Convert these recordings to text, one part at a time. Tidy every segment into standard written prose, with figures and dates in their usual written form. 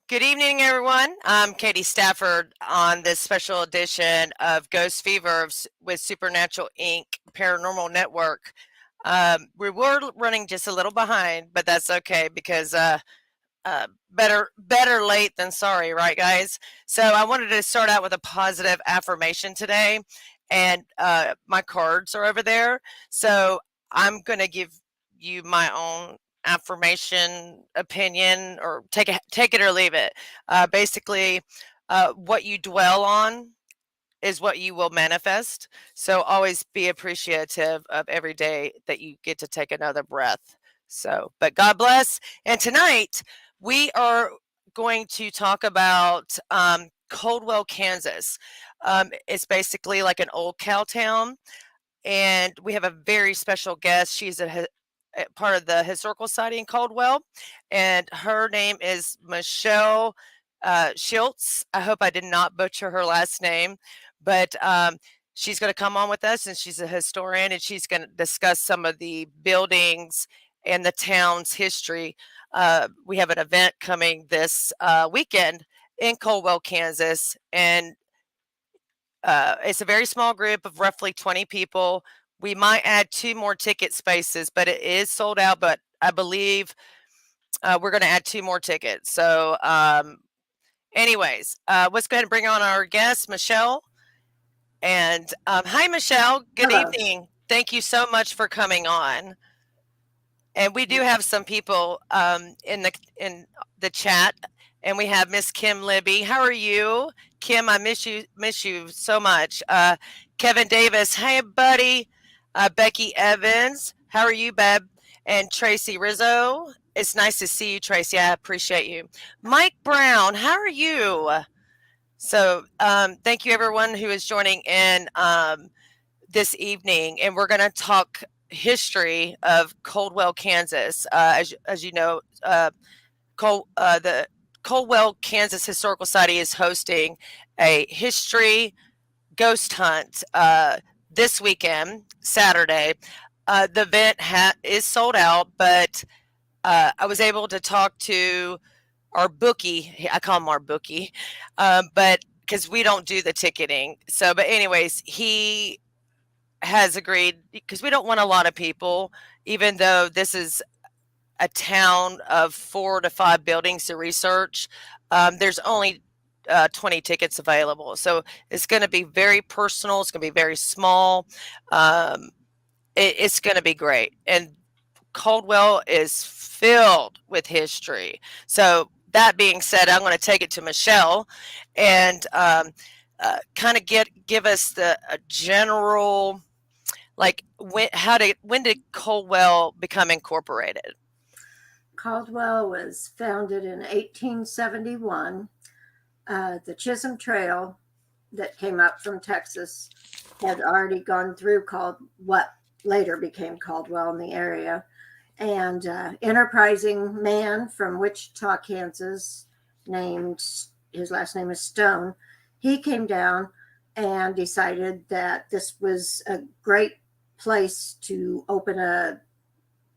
Good evening, everyone. I'm Katy Stafford on this special edition of Ghost Fever with Supernatural Inc. Paranormal Network. We were running just a little behind, but that's okay because better late than sorry, right, guys? So I wanted to start out with a positive affirmation today, and my cards are over there. So I'm going to give you my own affirmation opinion, or take it or leave it. Basically, what you dwell on is what you will manifest. So always be appreciative of every day that you get to take another breath. So, but God bless. And tonight we are going to talk about Caldwell, Kansas. It's basically like an old cow town, and we have a very special guest. She's a part of the Historical Society in Caldwell, and her name is Michelle Schultz. I hope I did not butcher her last name, but she's going to come on with us, and she's a historian, and she's going to discuss some of the buildings and the town's history. We have an event coming this weekend in Caldwell, Kansas, and it's a very small group of roughly 20 people. We might add two more ticket spaces, but it is sold out. But I believe we're going to add two more tickets. So, anyways, let's go ahead and bring on our guest, Michelle. And hi, Michelle. Good Hello. evening. Thank you so much for coming on. And we do have some people in the chat, and we have Miss Kim Libby. How are you, Kim? I miss you so much. Kevin Davis, hey buddy. Becky Evans, how are you, Beb? And Tracy Rizzo, it's nice to see you, Tracy. I appreciate you. Mike Brown, how are you? So, thank you everyone who is joining in this evening, and we're going to talk history of Caldwell, Kansas. As you know, the Caldwell, Kansas Historical Society is hosting a history ghost hunt this weekend, Saturday. The event is sold out, but I was able to talk to our bookie. I call him our bookie, but because we don't do the ticketing. So, but anyways, he has agreed because we don't want a lot of people, even though this is a town of 4 to 5 buildings to research. There's only 20 tickets available. So it's going to be very personal. It's going to be very small. Um, it's going to be great. And Caldwell is filled with history. So that being said, I'm going to take it to Michelle and kind of give us the a general, like, when did Caldwell become incorporated? Caldwell was founded in 1871. The Chisholm Trail that came up from Texas had already gone through what later became Caldwell in the area. And enterprising man from Wichita, Kansas, named his last name is Stone. He came down and decided that this was a great place to open a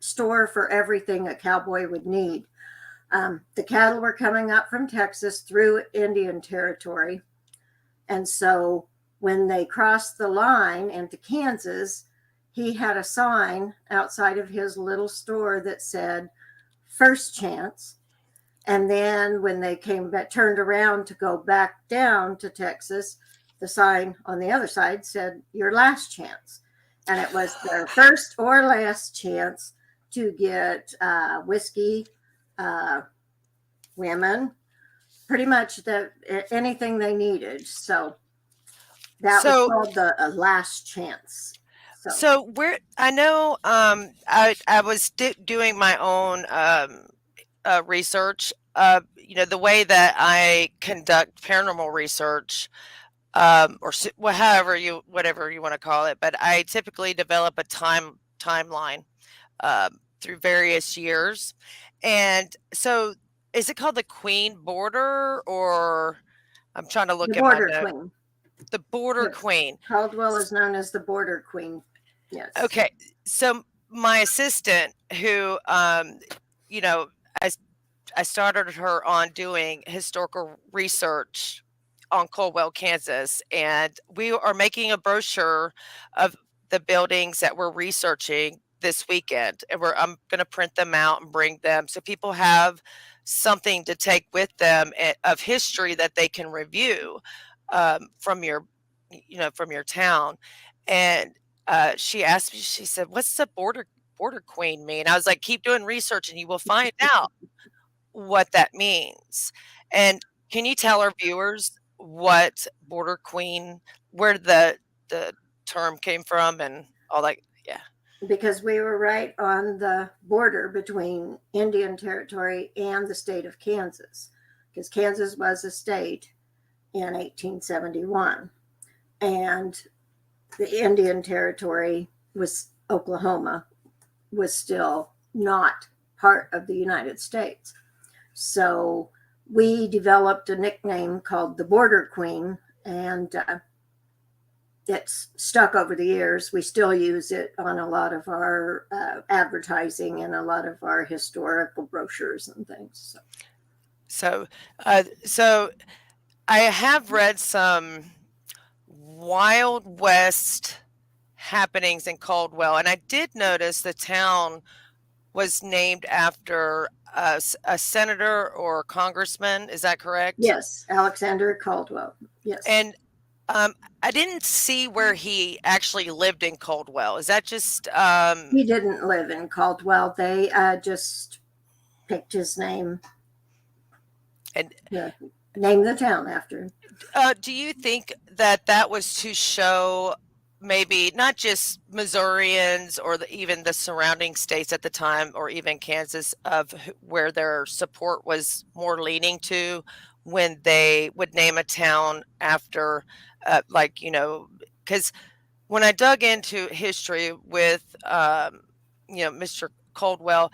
store for everything a cowboy would need. The cattle were coming up from Texas through Indian territory. And so when they crossed the line into Kansas, he had a sign outside of his little store that said first chance. And then when they turned around to go back down to Texas, the sign on the other side said your last chance. And it was their first or last chance to get whiskey, women, pretty much anything they needed. So that was So, called the last chance. so where I know, I was doing my own research. The way that I conduct paranormal research, well, whatever you want to call it, but I typically develop a timeline through various years. And so, is it called the Queen Border, or I'm trying to The look at my Border note. Queen. The Border Yes. Queen. Caldwell is known as the Border Queen. Yes. Okay, so my assistant, who, you know, I I started her on doing historical research on Caldwell, Kansas, and we are making a brochure of the buildings that we're researching this weekend, and I'm going to print them out and bring them so people have something to take with them of history that they can review from from your town. And she asked me, she said, "What's the border queen mean?" I was like, "Keep doing research, and you will find out what that means." And can you tell our viewers what border queen, where the term came from and all that? Yeah. Because we were right on the border between Indian Territory and the state of Kansas, because Kansas was a state in 1871, and the Indian Territory was Oklahoma, was still not part of the United States. So we developed a nickname called the Border Queen, and it's stuck over the years. We still use it on a lot of our advertising and a lot of our historical brochures and things. So I have read some Wild West happenings in Caldwell, and I did notice the town was named after a senator or a congressman. Is that correct? Yes, Alexander Caldwell. Yes. And I didn't see where he actually lived in Caldwell. Is that just He didn't live in Caldwell. They just picked his name and name the town after him. do you think that that was to show maybe not just Missourians or even the surrounding states at the time, or even Kansas, of where their support was more leaning to when they would name a town after, because when I dug into history with, Mr. Caldwell,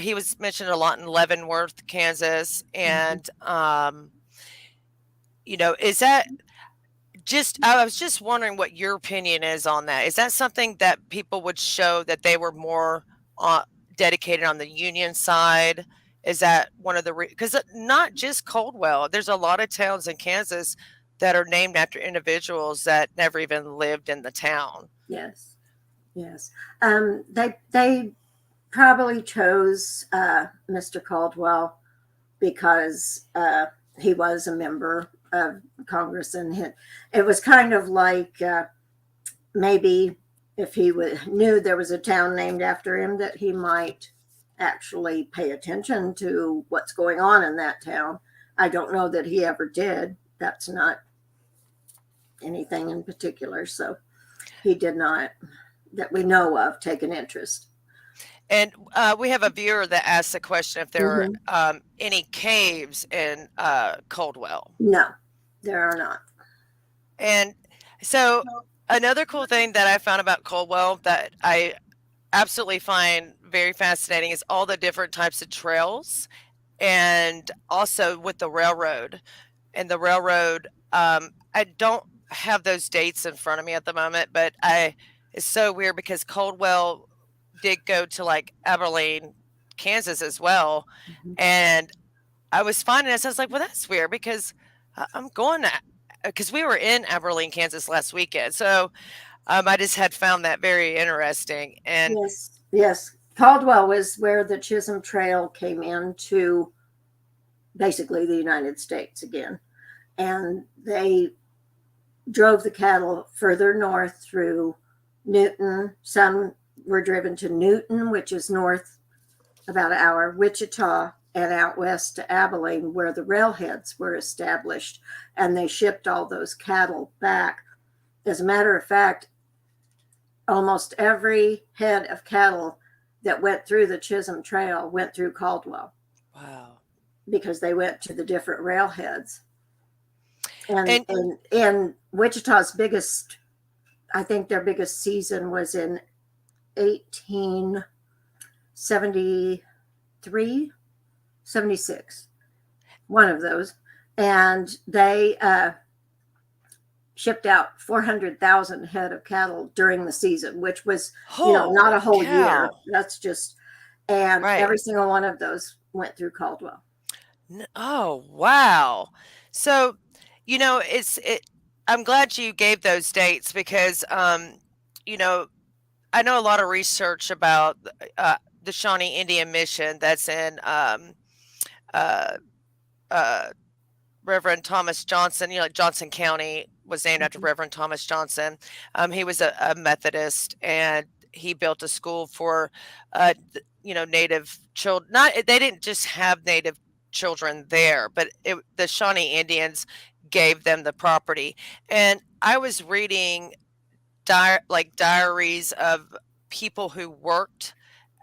he was mentioned a lot in Leavenworth, Kansas, and is that just? I was just wondering what your opinion is on that. Is that something that people would show that they were more dedicated on the Union side? Is that one of the because not just Caldwell? There's a lot of towns in Kansas that are named after individuals that never even lived in the town. Yes, yes. They probably chose Mr. Caldwell because he was a member of Congress, and it was kind of like maybe if he knew there was a town named after him, that he might actually pay attention to what's going on in that town. I don't know that he ever did. That's not anything in particular. So he did not, that we know of, take an interest. And we have a viewer that asked the question if there are any caves in Caldwell. No, there are not. And so another cool thing that I found about Caldwell that I absolutely find very fascinating is all the different types of trails, and also with the railroad. And the railroad, I don't have those dates in front of me at the moment, but it's so weird because Caldwell did go to like Abilene, Kansas as well. And I was finding this, I was like, well, that's weird because I'm going to, because we were in Abilene, Kansas last weekend. So I just had found that very interesting. And yes. Caldwell was where the Chisholm Trail came into basically the United States again. And they drove the cattle further north through Newton. Some were driven to Newton, which is north about an hour, Wichita, and out west to Abilene, where the railheads were established. And they shipped all those cattle back. As a matter of fact, almost every head of cattle that went through the Chisholm Trail went through Caldwell. Wow. Because they went to the different railheads. And Wichita's biggest, I think their biggest season was in 1873, 76, one of those. And they shipped out 400,000 head of cattle during the season, which was, not a whole year. That's just, and every single one of those went through Caldwell. Oh, wow. So, you know, it's it I'm glad you gave those dates because you know, I know a lot of research about the Shawnee Indian Mission that's in uh uh Reverend Thomas Johnson, you know, like Johnson County was named after Mhm. Reverend Thomas Johnson. He was a Methodist, and he built a school for, you know, Native children. Not they didn't just have Native children there, but the Shawnee Indians gave them the property. And I was reading diaries of people who worked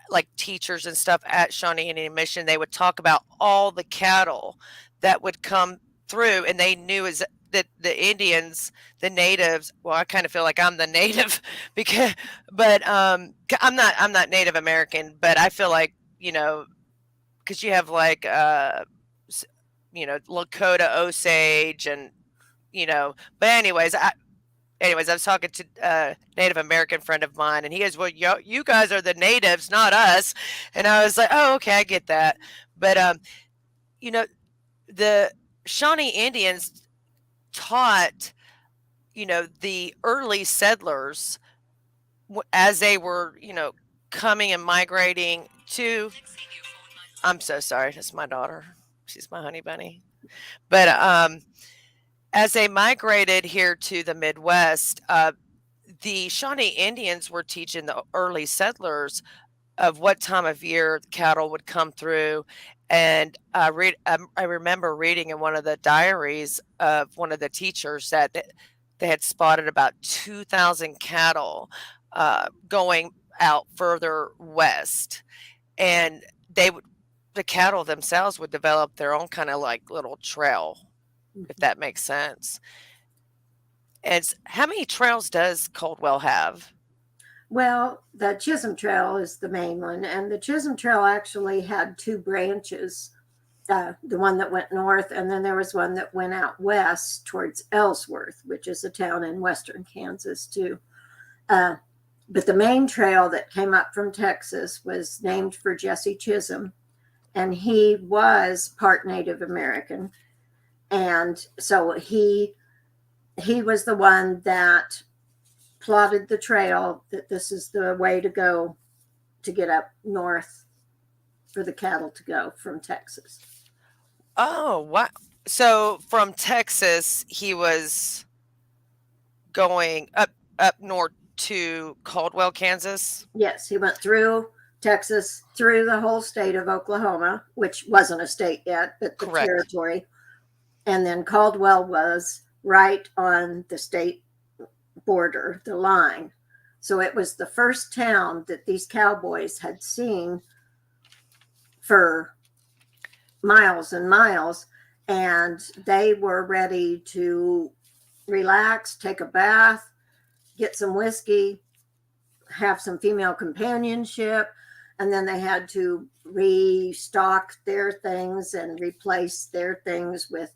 like teachers and stuff at Shawnee Indian Mission. They would talk about all the cattle that would come through, and they knew is that the Indians, the natives. Well, I kind of feel like I'm the native because, but I'm not Native American, but I feel like you know because you have like you know Lakota Osage and you know. But anyways, I was talking to a Native American friend of mine, and he goes, "Well, you guys are the natives, not us." And I was like, "Oh, okay, I get that." But you know, the Shawnee Indians taught, you know, the early settlers as they were, you know, coming and migrating to. I'm so sorry, that's my daughter. She's my honey bunny. But as they migrated here to the Midwest, the Shawnee Indians were teaching the early settlers of what time of year cattle would come through. And I remember reading in one of the diaries of one of the teachers that they had spotted about 2,000 cattle going out further west. And they would, the cattle themselves would develop their own kind of like little trail, if Mhm. that makes sense. And how many trails does Caldwell have? Well, the Chisholm Trail is the main one, and the Chisholm Trail actually had two branches. The one that went north, and then there was one that went out west towards Ellsworth, which is a town in western Kansas, too. Uh, but the main trail that came up from Texas was named for Jesse Chisholm, and he was part Native American. And so he was the one that plotted the trail that this is the way to go to get up north for the cattle to go from Texas. Oh, wow. So from Texas, he was going up north to Caldwell, Kansas? Yes, he went through Texas, through the whole state of Oklahoma, which wasn't a state yet, but the Correct. territory. And then Caldwell was right on the state border, the line. So it was the first town that these cowboys had seen for miles and miles. And they were ready to relax, take a bath, get some whiskey, have some female companionship, and then they had to restock their things and replace their things with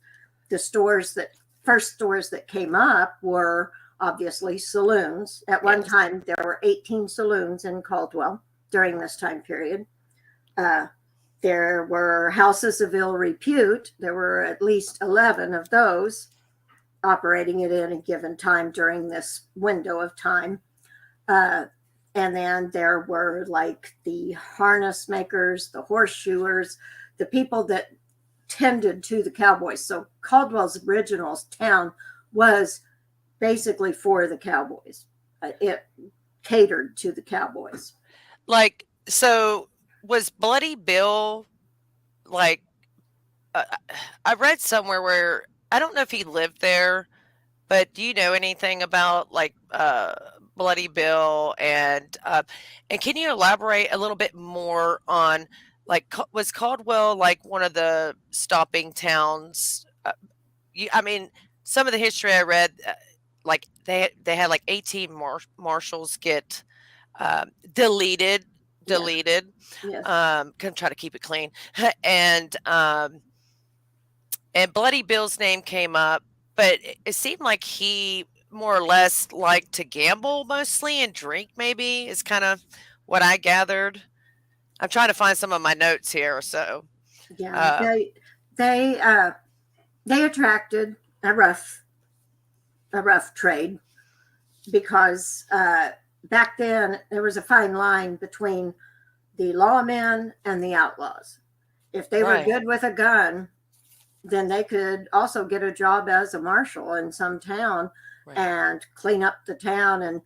the stores that first stores that came up were obviously saloons. At one Yes. time, there were 18 saloons in Caldwell during this time period. Uh, there were houses of ill repute. There were at least 11 of those operating at any given time during this window of time. Uh, and then there were like the harness makers, the horseshoers, the people that tended to the cowboys. So Caldwell's original town was basically for the cowboys. It catered to the cowboys. Like, so was Bloody Bill like, uh, I read somewhere where I don't know if he lived there, but do you know anything about like Bloody Bill and can you elaborate a little bit more on like was Caldwell like one of the stopping towns? I mean, some of the history I read, like they had like 18 marshals get deleted, Yes, deleted. yes. Can try to keep it clean, and Bloody Bill's name came up, but it seemed like he more or less liked to gamble mostly and drink. Maybe is kind of what I gathered. I'm trying to find some of my notes here. So, Yeah. um, they attracted a rough trade because back then there was a fine line between the lawmen and the outlaws. If they were Right. good with a gun, then they could also get a job as a marshal in some town Right. and clean up the town. And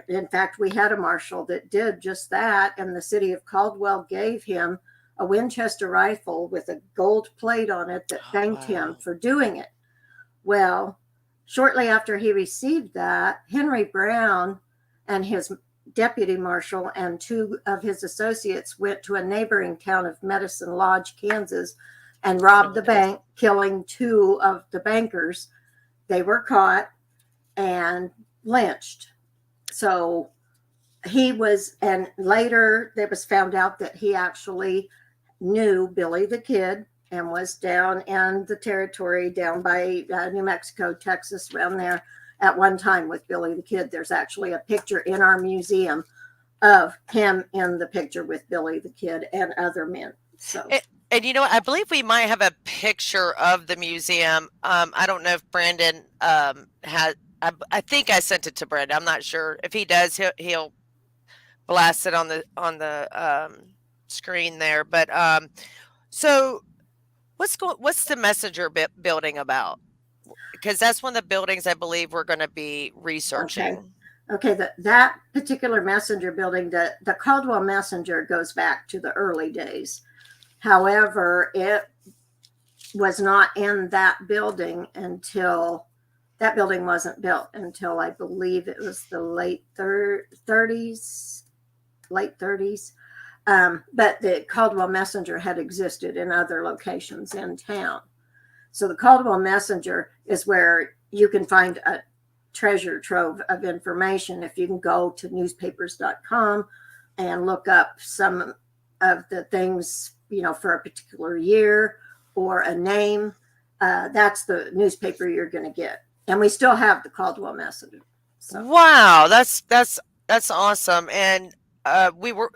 in fact, we had a marshal that did just that, and the city of Caldwell gave him a Winchester rifle with a gold plate on it that Oh, thanked him wow. for doing it. Well, shortly after he received that, Henry Brown and his deputy marshal and two of his associates went to a neighboring town of Medicine Lodge, Kansas, and Oh robbed my the goodness. bank, killing two of the bankers. They were caught and lynched. So he was, and later it was found out that he actually knew Billy the Kid and was down in the territory down by New Mexico, Texas, around there at one time with Billy the Kid. There's actually a picture in our museum of him in the picture with Billy the Kid and other men. So, And you know what? I believe we might have a picture of the museum. I don't know if Brandon had. I think I sent it to Brandon. I'm not sure if he does. He'll blast it on the screen there. But so what's the messenger building about? Because that's one of the buildings I believe we're going to be okay. researching. Okay, that particular messenger building, the Caldwell Messenger goes back to the early days. However, it was not in that building until that building wasn't built until I believe it was the late 30s, late 30s. But the Caldwell Messenger had existed in other locations in town. So the Caldwell Messenger is where you can find a treasure trove of information. If you can go to newspapers.com and look up some of the things, for a particular year or a name, that's the newspaper you're going to get. And we still have the Caldwell Messenger. So, Wow, that's awesome. And we were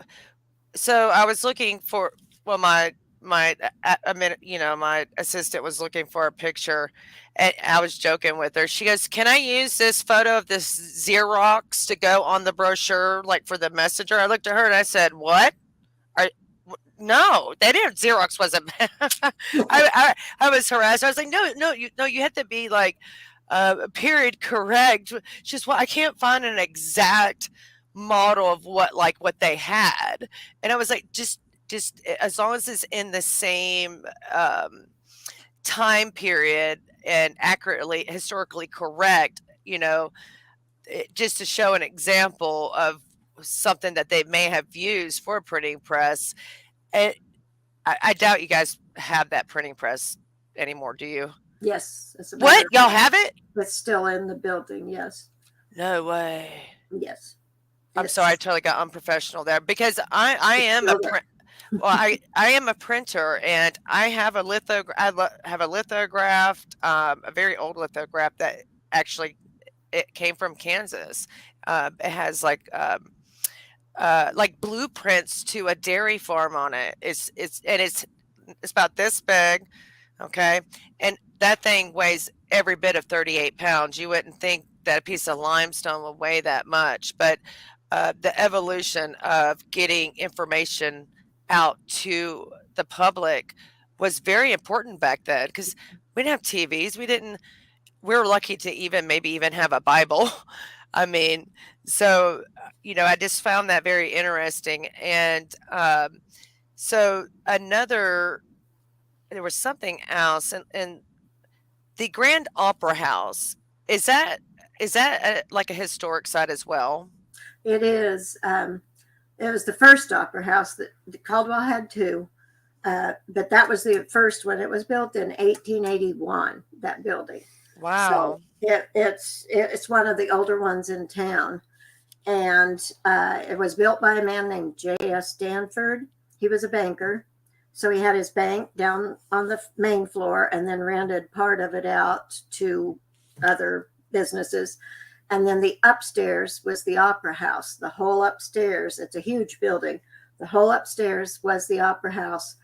so I was looking for well my a minute my assistant was looking for a picture and I was joking with her. She goes, "Can I use this photo of this Xerox to go on the brochure like for the messenger?" I looked at her and I said, "What? Are no, they didn't. Xerox wasn't." I was harassed. I was like, no, you have to be like period correct. Just well, I can't find an exact model of what they had, and I was like, just as long as it's in the same time period and accurately historically correct, just to show an example of something that they may have used for a printing press. And I doubt you guys have that printing press anymore, do you? yes, as a matter What? of Y'all fact, have it? it's still in the building. Yes. No way. Yes. I'm sorry, I It's, totally got unprofessional there because I it's am a still there. well, I am a printer and I have a have a lithographed, a very old lithograph that actually it came from Kansas. It has like blueprints to a dairy farm on it. It's about this big, okay, and that thing weighs every bit of 38 pounds. You wouldn't think that a piece of limestone would weigh that much, but the evolution of getting information out to the public was very important back then because we didn't have TVs. We were lucky to maybe even have a Bible. I mean, so, I just found that very interesting. And so there was something else, and the Grand Opera House is that like a historic site as well? It is. It was the first opera house that Caldwell had two, but that was the first one. It was built in 1881. That building. So Wow. it's one of the older ones in town, and it was built by a man named J.S. Stanford. He was a banker, so he had his bank down on the main floor, and then rented part of it out to other businesses. And then the upstairs was the opera house. The whole upstairs, it's a huge building. The whole upstairs was the opera house.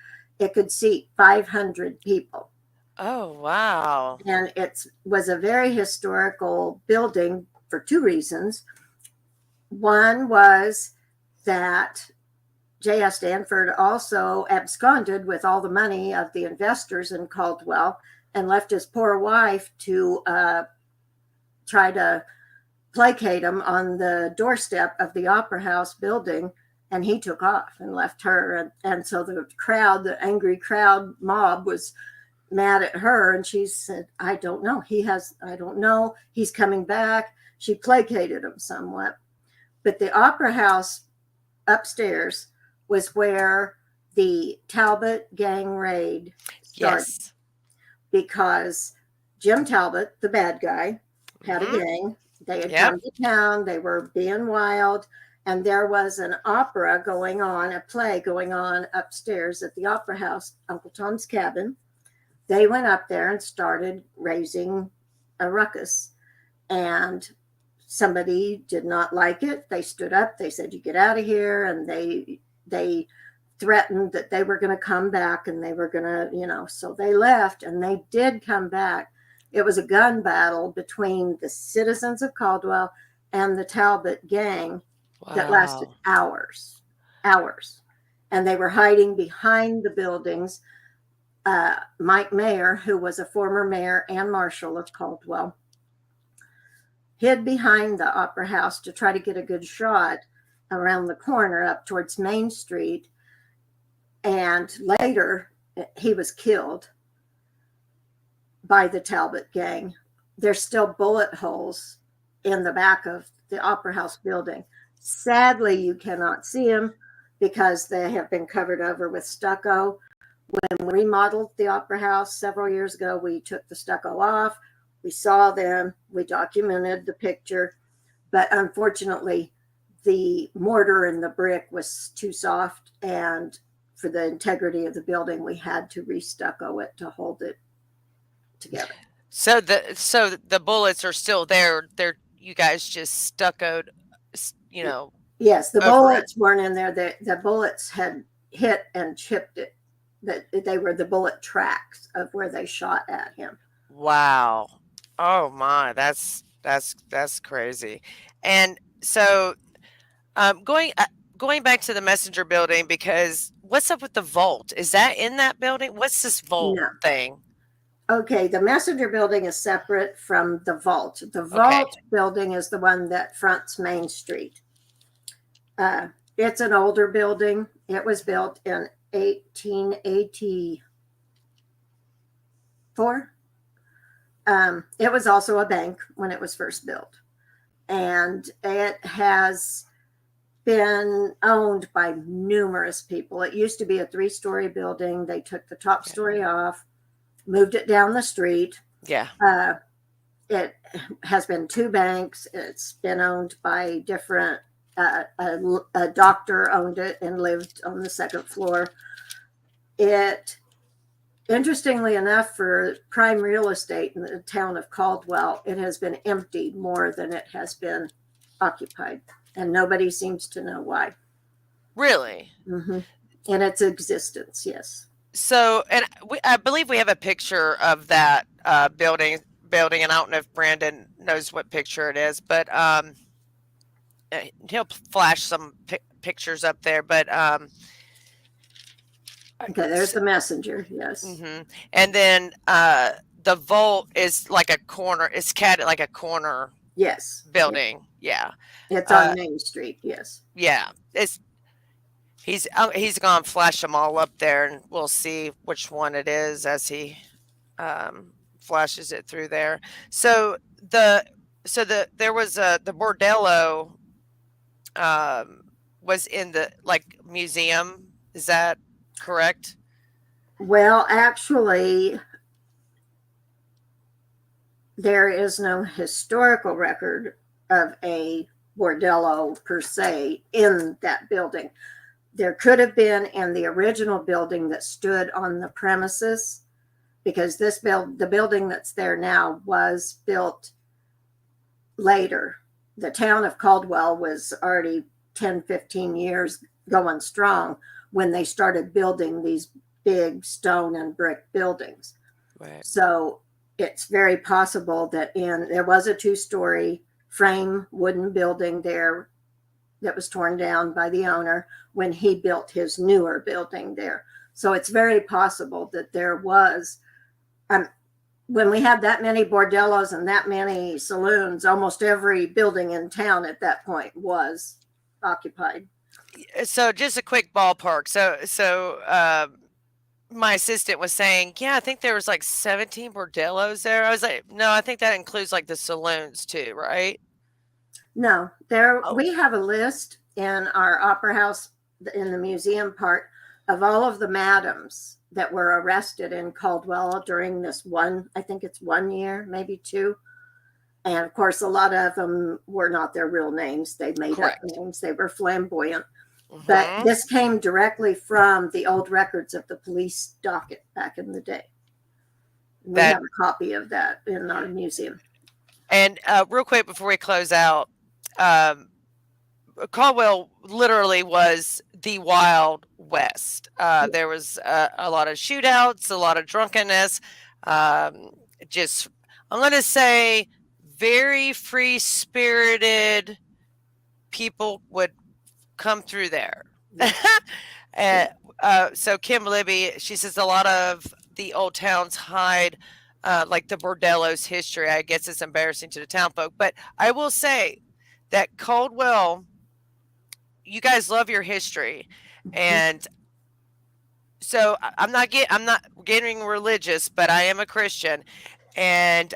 It could seat 500 people. Oh, wow. And it was a very historical building for two reasons. One was that J.S. Stanford also absconded with all the money of the investors in Caldwell and left his poor wife to try to placate him on the doorstep of the Opera House building. And he took off and left her. And so the crowd, the angry crowd mob, was mad at her. And she said, I don't know. I don't know. He's coming back. She placated him somewhat. But the Opera House upstairs was where the Talbot gang raid started. Yes. Because Jim Talbot, the bad guy, had a gang. They had come to town. They were being wild. And there was an opera going on, a play going on upstairs at the Opera House, Uncle Tom's Cabin. They went up there and started raising a ruckus. And somebody did not like it. They stood up. They said, you get out of here. And they threatened that they were going to come back and they were going to, so they left and they did come back. It was a gun battle between the citizens of Caldwell and the Talbot gang. Wow. That lasted hours. And they were hiding behind the buildings. Mike Mayer, who was a former mayor and marshal of Caldwell, hid behind the Opera House to try to get a good shot around the corner up towards Main Street. And later, he was killed by the Talbot gang. There's still bullet holes in the back of the Opera House building. Sadly, you cannot see them because they have been covered over with stucco. When we remodeled the Opera House several years ago, we took the stucco off. We saw them. We documented the picture. But unfortunately, the mortar and the brick was too soft, and for the integrity of the building, we had to re-stucco it to hold it together. So the bullets are still there. You guys just stuccoed, Yes, the bullets weren't in there. The bullets had hit and chipped it. That they were the bullet tracks of where they shot at him. Wow. Oh my, that's crazy. And so going back to the Messenger building, because what's up with the vault? Is that in that building? What's this vault thing? Okay, the Messenger building is separate from the vault. The vault building is the one that fronts Main Street. It's an older building. It was built in 1884. It was also a bank when it was first built. And it has been owned by numerous people. It used to be a 3-story building. They took the top story off, moved it down the street. Yeah. It has been 2 banks. It's been owned by different, a doctor owned it and lived on the 2nd floor. It, interestingly enough, for prime real estate in the town of Caldwell, it has been emptied more than it has been occupied. And nobody seems to know why. Really? Mm-hmm. In its existence, yes. So, and I believe we have a picture of that building, and I don't know if Brandon knows what picture it is, but he'll flash some pictures up there. But okay, there's the Messenger, yes. Mm-hmm. And then the vault is like a corner. It's catted like a corner. Yes. Building. Yeah. It's on Main Street. Yes. Yeah. He's gonna flash them all up there, and we'll see which one it is as he flashes it through there. So there was the bordello was in the museum. Is that correct? Well, actually, there is no historical record of a bordello per se in that building. There could have been in the original building that stood on the premises, because the building that's there now was built later. The town of Caldwell was already 10, 15 years going strong when they started building these big stone and brick buildings. Right. So it's very possible that there was a 2-story frame wooden building there that was torn down by the owner when he built his newer building there. So it's very possible that there was, when we had that many bordellos and that many saloons, almost every building in town at that point was occupied. So just a quick ballpark. My assistant was saying, yeah, I think there was like 17 bordellos there. I was like, no, I think that includes like the saloons too, right? No, Oh, we have a list in our opera house in the museum part of all of the madams that were arrested in Caldwell during this one, I think it's 1 year, maybe 2. And of course, a lot of them were not their real names. They made up correct. names. They were flamboyant. But Hmm. this came directly from the old records of the police docket back in the day. We That have a copy of that in our museum. and real quick before we close out, um, Caldwell literally was the Wild West. There was a lot of shootouts, a lot of drunkenness. Um, just, I'm going to say, very free spirited people would come through there. And, so Kim Libby, she says a lot of the old towns hide like the bordello's history. I guess it's embarrassing to the town folk, but I will say that Caldwell, you guys love your history, and so I'm not getting religious, but I am a Christian, and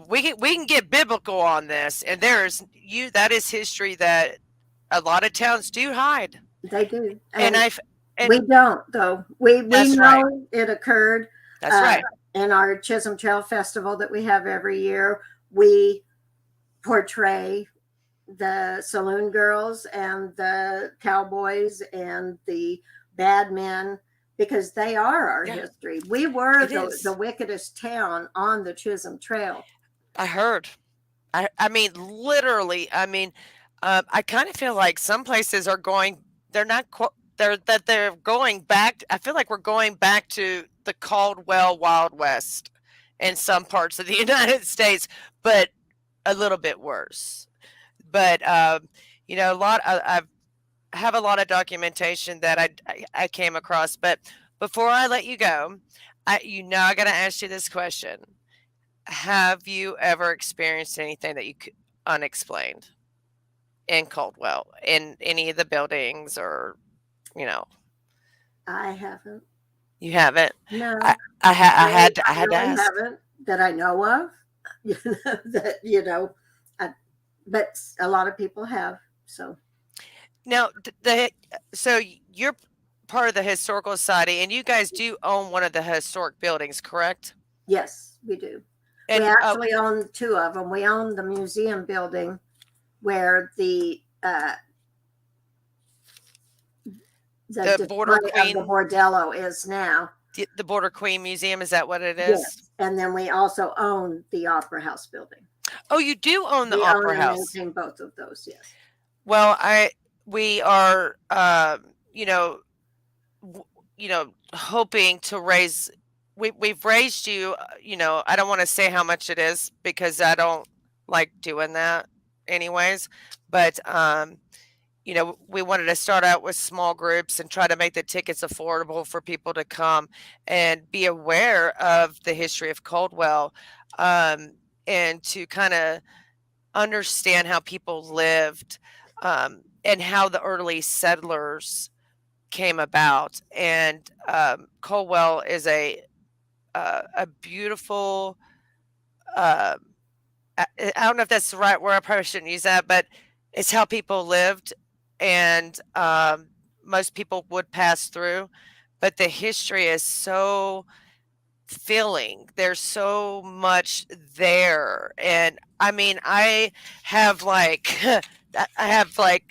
we can get biblical on this, and that is history that a lot of towns do hide, They do. and And I and we don't, though. We that's right, know it occurred that's uh, right, in our Chisholm Trail Festival that we have every year. We portray the saloon girls and the cowboys and the bad men because they are our yeah, history. We were it the is. wickedest town on the Chisholm Trail. I heard. I mean, literally. I mean, I kind of feel like some places are going. They're not. They're going back. I feel like we're going back to the Caldwell Wild West in some parts of the United States, but a little bit worse. But a lot. I have a lot of documentation that I came across. But before I let you go, I got to ask you this question: have you ever experienced anything that unexplained in Caldwell in any of the buildings, or you know I haven't. you haven't? No, I I I had to really ask. haven't that I know of. That I, but a lot of people have. So Now so you're part of the historical society, and you guys do own one of the historic buildings, correct? yes, we do. We And actually own 2 of them. We own the museum building where the the Border display of the Queen, bordello is now. the Border Queen Museum, is that what it is? Yes, and then we also own the Opera House building. Oh, you do own the We own Opera and House. maintain both of those. Yes. Well, we are, hoping to raise. We've raised you. I don't want to say how much it is because I don't like doing that, anyways. But we wanted to start out with small groups and try to make the tickets affordable for people to come and be aware of the history of Caldwell, and to kind of understand how people lived, and how the early settlers came about. And Caldwell is a beautiful. Uh, I don't know if that's the right word. I probably shouldn't use that, but it's how people lived, and most people would pass through. But the history is so feeling. There's so much there. And I mean, I have like I have like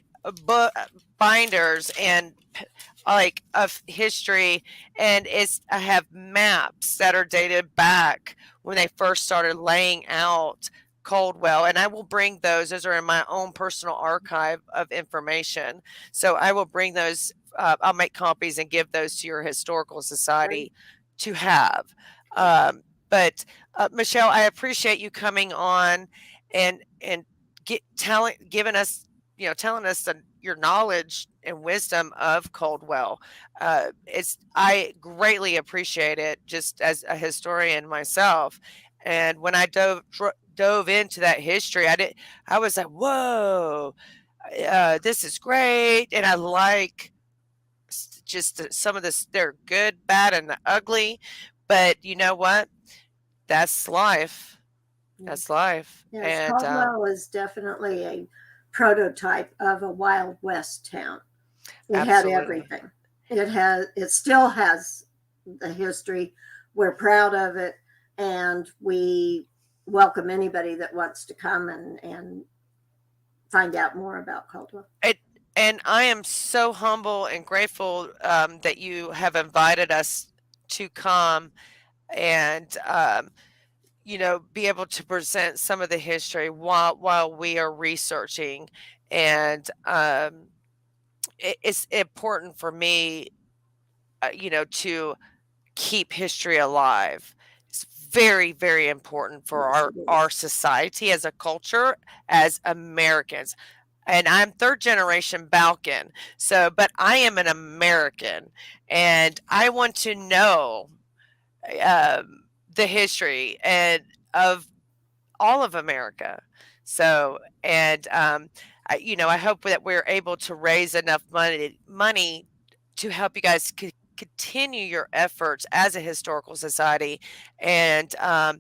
binders and like of history, and I have maps that are dated back when they first started laying out Caldwell, and I will bring those. Those are in my own personal archive of information. So I will bring those I'll make copies and give those to your historical Great. society to have. But Michelle, I appreciate you coming on and giving us, telling us your knowledge and wisdom of Caldwell. I greatly appreciate it, just as a historian myself. And when I dove into that history, I was like, whoa, this is great, and I like just some of this. They're good, bad, and the ugly, but you know what? That's life. Yeah. That's life. Yes, And Caldwell is definitely a prototype of a Wild West town. It had absolutely. everything. It still has the history. We're proud of it, and we welcome anybody that wants to come and find out more about Caldwell. It, and I am so humble and grateful that you have invited us to come and be able to present some of the history while we are researching. And it's important for me, to keep history alive. It's very, very important for Yes, it our is. society as a culture, as Americans. And I'm third generation Balkan. So, but I am an American, and I want to know the history and of all of America. So, and I hope that we're able to raise enough money to help you guys continue your efforts as a historical society. And I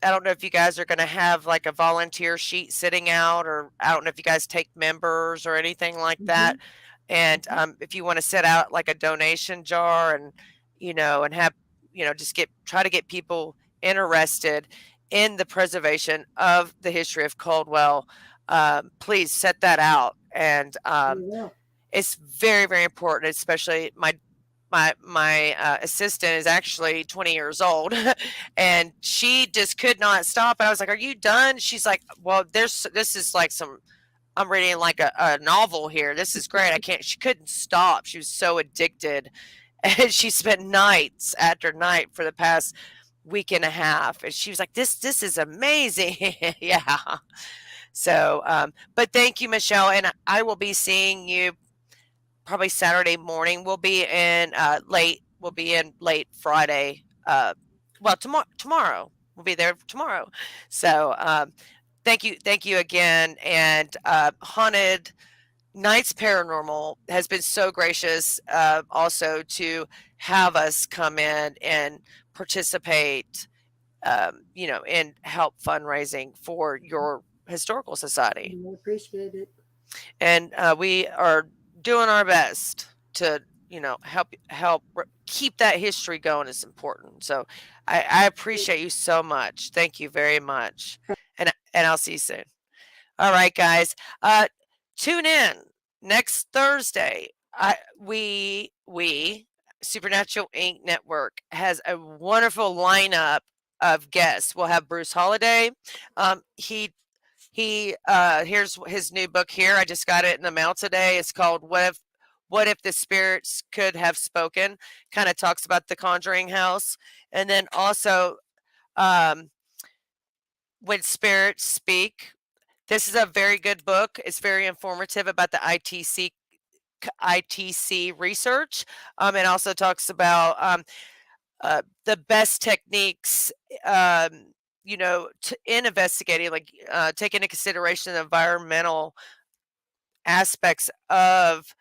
don't know if you guys are going to have like a volunteer sheet sitting out, or I don't know if you guys take members or anything like that. Mm-hmm. And Mm-hmm. if you want to set out like a donation jar, and and have just try to get people interested in the preservation of the history of Caldwell, please set that out. And We will. it's very, very important, especially my assistant is actually 20 years old, and she just could not stop. And I was like, "Are you done?" She's like, "Well, this is like I'm reading like a novel here. This is great. I can't." She couldn't stop. She was so addicted, and she spent nights after night for the past week and a half. And she was like, "This is amazing." Yeah. So, but thank you, Michelle, and I will be seeing you probably Saturday morning. Late. We'll be in late Friday. Well, tomorrow we'll be there tomorrow. So thank you again. And Haunted Nights Paranormal has been so gracious, also to have us come in and participate, and help fundraising for your historical society. We appreciate it. And we are doing our best to help keep that history going. Is important. So I appreciate you so much. Thank you very much. And I'll see you soon. All right, guys, tune in next Thursday. We Supernatural Inc. Network has a wonderful lineup of guests. We'll have Bruce Holiday. He Here's his new book here. I just got it in the mail today. It's called What If the Spirits Could Have Spoken? Kind of talks about the Conjuring House. And then also, um, When Spirits Speak. This is a very good book. It's very informative about the ITC research. It also talks about the best techniques, in investigating, like take into consideration the environmental aspects of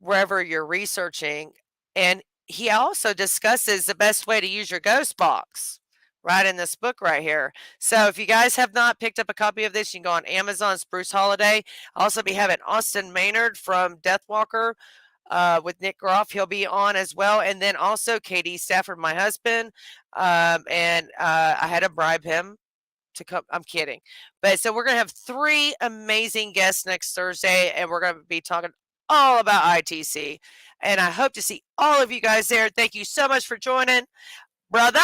wherever you're researching. And he also discusses the best way to use your ghost box right in this book right here. So if you guys have not picked up a copy of this, you can go on Amazon's Bruce Holiday. I'll also be having Austin Maynard from Deathwalker with Nick Groff. He'll be on as well. And then also Katy Stafford, my husband. And I had to bribe him to come. I'm kidding. But so we're going to have 3 amazing guests next Thursday, and we're going to be talking all about ITC. And I hope to see all of you guys there. Thank you so much for joining. Brother,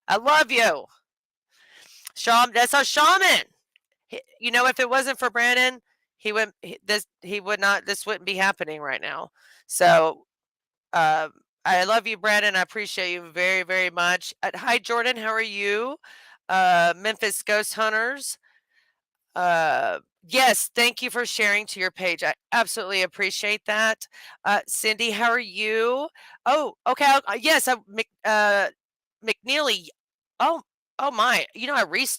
I love you. That's our shaman. If it wasn't for Brandon, this wouldn't be happening right now. So uh, I love you, Brandon. I appreciate you very, very much. Hi, Jordan. How are you? Memphis Ghost Hunters. Uh, yes, thank you for sharing to your page. I absolutely appreciate that. Cindy, how are you? Oh, okay. Yes, McNeely. Oh, oh my.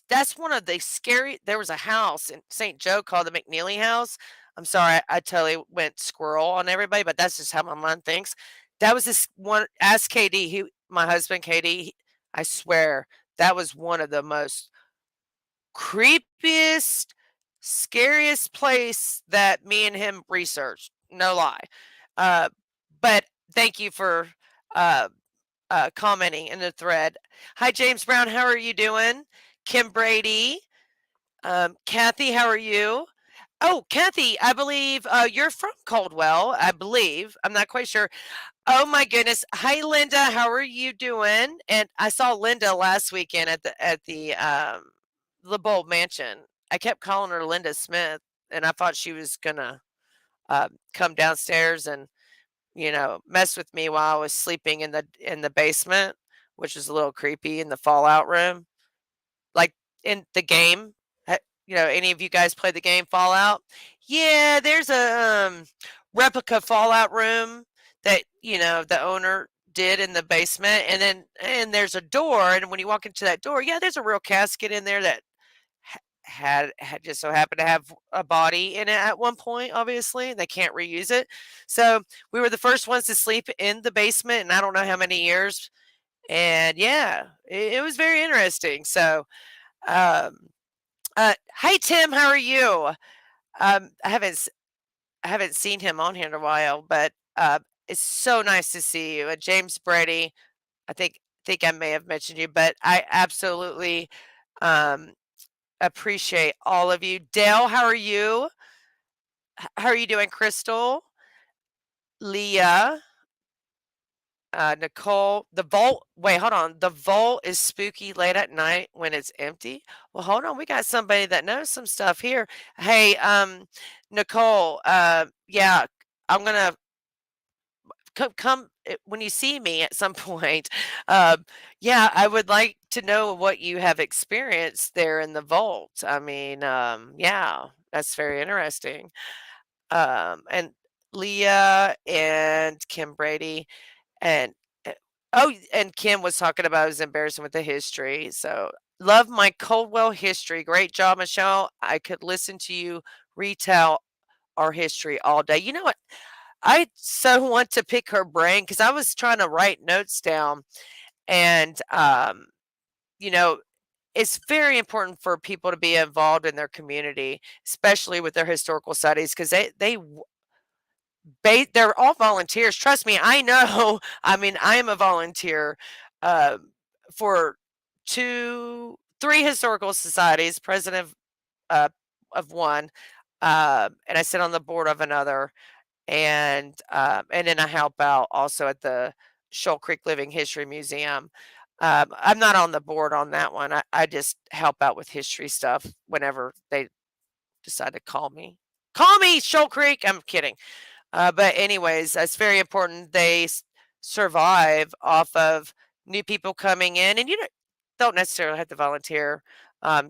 That's one of the scary. There was a house in St. Joe called the McNeely House. I'm sorry, I totally went squirrel on everybody, but that's just how my mind thinks. That was this one. Ask KD, my husband, KD. I swear that was one of the most creepiest, scariest place that me and him researched. No lie. Uh, but thank you for uh, commenting in the thread. Hi, James Brown. How are you doing? Kim Brady. Kathy, how are you? Oh, Kathy, I believe you're from Caldwell. I believe. I'm not quite sure. Oh my goodness. Hi, Linda. How are you doing? And I saw Linda last weekend at the Bold Mansion. I kept calling her Linda Smith, and I thought she was gonna come downstairs and mess with me while I was sleeping in the basement, which is a little creepy in the Fallout room, like in the game. Any of you guys play the game Fallout? Yeah, there's a replica Fallout room that the owner did in the basement, and there's a door, and when you walk into that door, yeah, there's a real casket in there that had just so happened to have a body in it at one point. Obviously, they can't reuse it, so we were the first ones to sleep in the basement, and I don't know how many years. And yeah, it was very interesting. So, um, hi Tim, how are you? I haven't seen him on here in a while, but it's so nice to see you. James Brady, I think I may have mentioned you, but I absolutely um, appreciate all of you. Dale, how are you? How are you doing, Crystal? Leah, Nicole, the vault. Wait, hold on. The vault is spooky late at night when it's empty. Well, hold on. We got somebody that knows some stuff here. Hey, Nicole. Yeah, I'm gonna come when you see me at some point. Yeah, I would like to know what you have experienced there in the vault. I mean, yeah, that's very interesting. And Leah and Kim Brady and and Kim was talking about his embarrassing with the history. So love my Caldwell history. Great job, Michelle. I could listen to you retell our history all day. You know what? I so want to pick her brain because I was trying to write notes down, and you know, it's very important for people to be involved in their community, especially with their historical studies, because they're all volunteers. Trust me, I know. I mean, I am a volunteer uh, for three historical societies, president uh, of one, and I sit on the board of another, and then I help out also at the Shoal Creek Living History Museum. I'm not on the board on that one. I just help out with history stuff whenever they decide to call me. Call me, Shoal Creek. I'm kidding. But anyways, that's very important. They survive off of new people coming in, and you don't necessarily have to volunteer.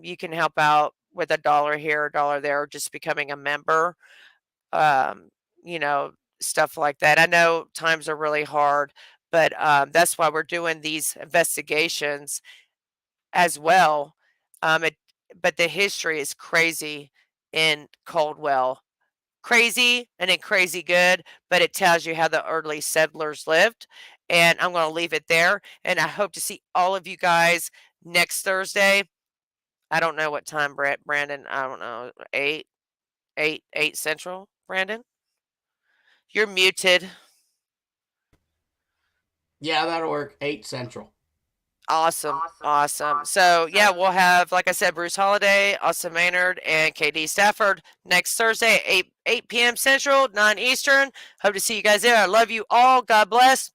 You can help out with $1 here, $1 there, or just becoming a member. Um, you know, stuff like that. I know times are really hard, but that's why we're doing these investigations as well. It, but the history is crazy in Caldwell, crazy and then crazy good, but it tells you how the early settlers lived. And I'm going to leave it there. And I hope to see all of you guys next Thursday. I don't know what time, Brandon. I don't know. 8 Central, Brandon. You're muted. Yeah, that'll work. 8 Central. Awesome. Awesome. So, yeah, we'll have, like I said, Bruce Holiday, Austin Maynard, and Katy Stafford next Thursday at 8 p.m. Central, 9 Eastern. Hope to see you guys there. I love you all. God bless.